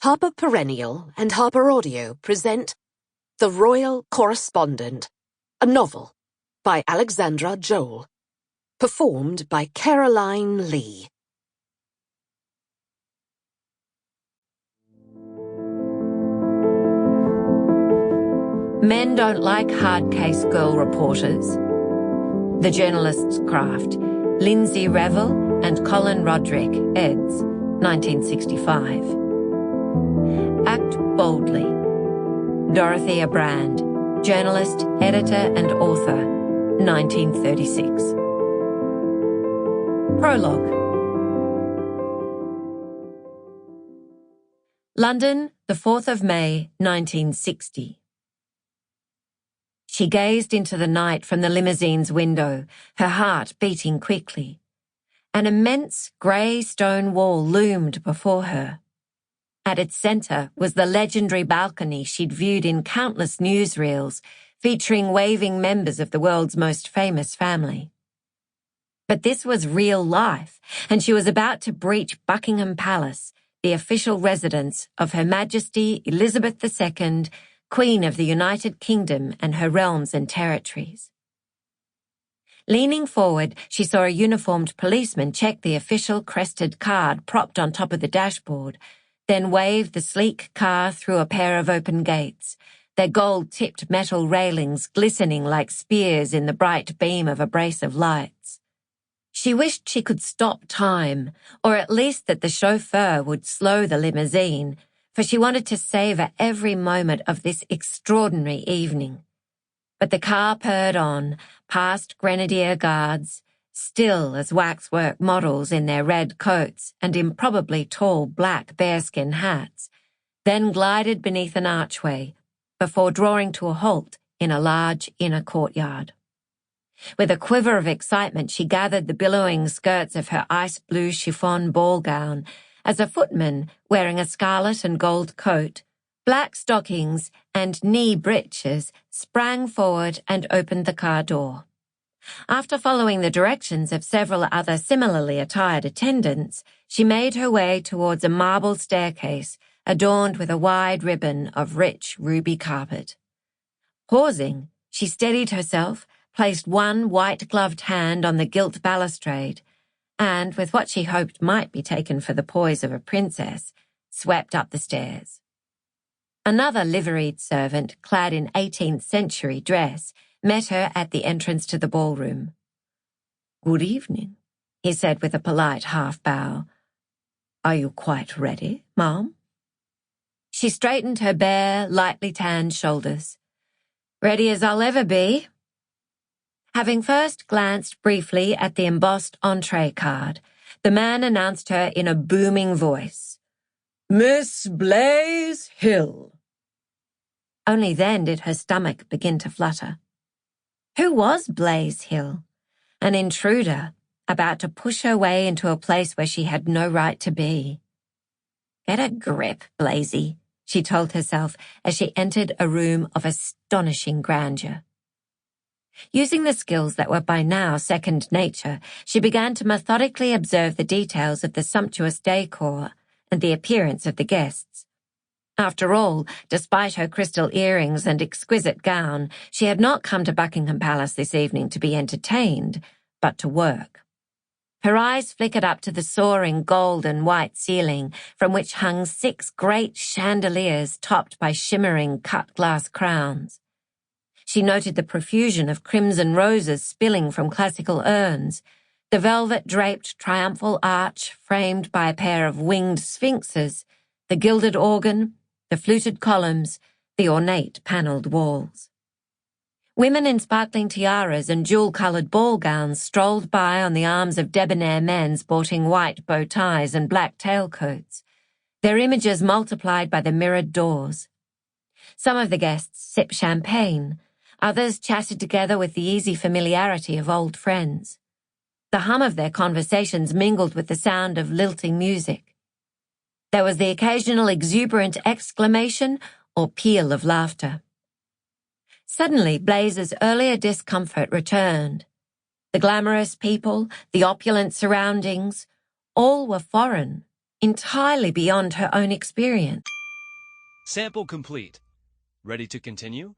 Harper Perennial and HarperAudio present The Royal Correspondent, a novel by Alexandra Joel, performed by Caroline Lee. Men Don't Like Hard Case Girl Reporters. The Journalist's Craft. Lindsay Revel and Colin Roderick, eds. 1965. Act boldly. Dorothea Brand, journalist, editor and author, 1936. Prologue. London, the 4th of May, 1960. She gazed into the night from the limousine's window, her heart beating quickly. An immense grey stone wall loomed before her. At its centre was the legendary balcony she'd viewed in countless newsreels, featuring waving members of the world's most famous family. But this was real life, and she was about to breach Buckingham Palace, the official residence of Her Majesty Elizabeth II, Queen of the United Kingdom and her realms and territories. Leaning forward, she saw a uniformed policeman check the official crested card propped on top of the dashboard, then waved the sleek car through a pair of open gates, their gold-tipped metal railings glistening like spears in the bright beam of a brace of lights. She wished she could stop time, or at least that the chauffeur would slow the limousine, for she wanted to savor every moment of this extraordinary evening. But the car purred on, past Grenadier Guards, still as waxwork models in their red coats and improbably tall black bearskin hats, then glided beneath an archway, before drawing to a halt in a large inner courtyard. With a quiver of excitement, she gathered the billowing skirts of her ice-blue chiffon ball gown as a footman wearing a scarlet and gold coat, black stockings and knee breeches sprang forward and opened the car door. After following the directions of several other similarly attired attendants, she made her way towards a marble staircase adorned with a wide ribbon of rich ruby carpet. Pausing, she steadied herself, placed one white-gloved hand on the gilt balustrade, and, with what she hoped might be taken for the poise of a princess, swept up the stairs. Another liveried servant, clad in 18th century dress, met her at the entrance to the ballroom. "Good evening," he said with a polite half-bow. "Are you quite ready, ma'am?" She straightened her bare, lightly tanned shoulders. "Ready as I'll ever be." Having first glanced briefly at the embossed entree card, the man announced her in a booming voice, "Miss Blaise Hill." Only then did her stomach begin to flutter. Who was Blaise Hill? An intruder, about to push her way into a place where she had no right to be. "Get a grip, Blaisey," she told herself as she entered a room of astonishing grandeur. Using the skills that were by now second nature, she began to methodically observe the details of the sumptuous decor and the appearance of the guests. After all, despite her crystal earrings and exquisite gown, she had not come to Buckingham Palace this evening to be entertained, but to work. Her eyes flickered up to the soaring gold and white ceiling, from which hung 6 great chandeliers topped by shimmering cut-glass crowns. She noted the profusion of crimson roses spilling from classical urns, the velvet-draped triumphal arch framed by a pair of winged sphinxes, the gilded organ, the fluted columns, the ornate panelled walls. Women in sparkling tiaras and jewel-coloured ball gowns strolled by on the arms of debonair men sporting white bow ties and black tailcoats, their images multiplied by the mirrored doors. Some of the guests sipped champagne, others chatted together with the easy familiarity of old friends. The hum of their conversations mingled with the sound of lilting music. There was the occasional exuberant exclamation or peal of laughter. Suddenly, Blaise's earlier discomfort returned. The glamorous people, the opulent surroundings, all were foreign, entirely beyond her own experience. Sample complete. Ready to continue?